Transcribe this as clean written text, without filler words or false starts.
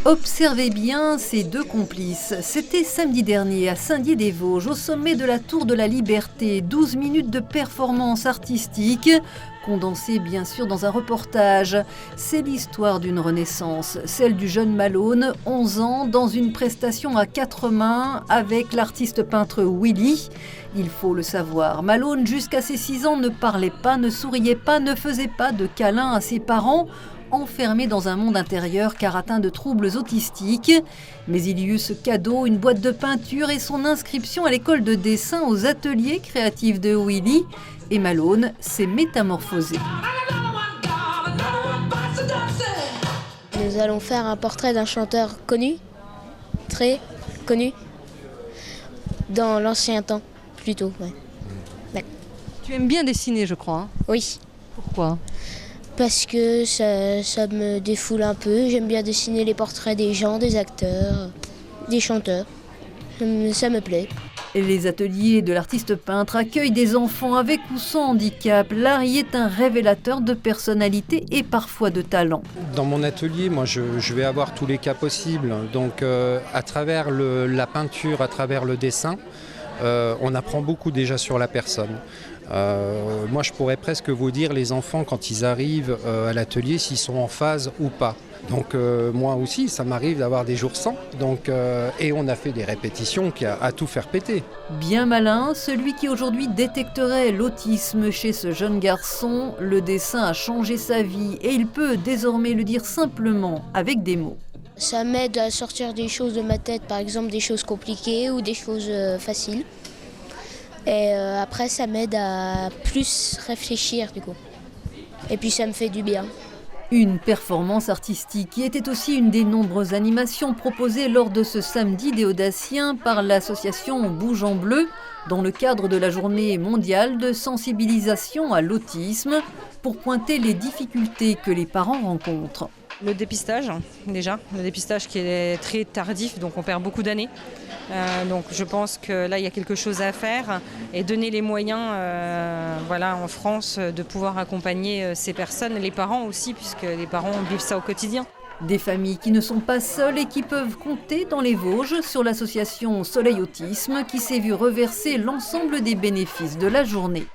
Observez bien ces deux complices. C'était samedi dernier à Saint-Dié-des-Vosges, au sommet de la Tour de la Liberté. 12 minutes de performance artistique, condensée bien sûr dans un reportage. C'est l'histoire d'une renaissance, celle du jeune Malone, 11 ans, dans une prestation à 4 mains avec l'artiste peintre Willy. Il faut le savoir, Malone, jusqu'à ses 6 ans, ne parlait pas, ne souriait pas, ne faisait pas de câlins à ses parents, enfermé dans un monde intérieur car atteint de troubles autistiques. Mais il y eut ce cadeau, une boîte de peinture et son inscription à l'école de dessin aux ateliers créatifs de Willy. Et Malone s'est métamorphosé. Nous allons faire un portrait d'un chanteur connu, très connu, dans l'ancien temps, plutôt. Ouais. Tu aimes bien dessiner, je crois. Hein? Oui. Pourquoi ? Parce que ça me défoule un peu. J'aime bien dessiner les portraits des gens, des acteurs, des chanteurs. Ça me plaît. Et les ateliers de l'artiste peintre accueillent des enfants avec ou sans handicap. L'art y est un révélateur de personnalité et parfois de talent. Dans mon atelier, moi, je vais avoir tous les cas possibles. Donc, à travers la peinture, à travers le dessin, on apprend beaucoup déjà sur la personne. Moi, je pourrais presque vous dire, les enfants, quand ils arrivent à l'atelier, s'ils sont en phase ou pas. Donc moi aussi, ça m'arrive d'avoir des jours sans. Donc, et on a fait des répétitions à tout faire péter. Bien malin, celui qui aujourd'hui détecterait l'autisme chez ce jeune garçon. Le dessin a changé sa vie et il peut désormais le dire simplement avec des mots. Ça m'aide à sortir des choses de ma tête, par exemple des choses compliquées ou des choses faciles. Et après, ça m'aide à plus réfléchir du coup. Et puis ça me fait du bien. Une performance artistique qui était aussi une des nombreuses animations proposées lors de ce samedi des Audaciens par l'association Bouge en Bleu dans le cadre de la journée mondiale de sensibilisation à l'autisme pour pointer les difficultés que les parents rencontrent. Le dépistage, déjà, le dépistage qui est très tardif, donc on perd beaucoup d'années. Donc je pense que là il y a quelque chose à faire et donner les moyens en France de pouvoir accompagner ces personnes, les parents aussi, puisque les parents vivent ça au quotidien. Des familles qui ne sont pas seules et qui peuvent compter dans les Vosges sur l'association Soleil Autisme qui s'est vue reverser l'ensemble des bénéfices de la journée.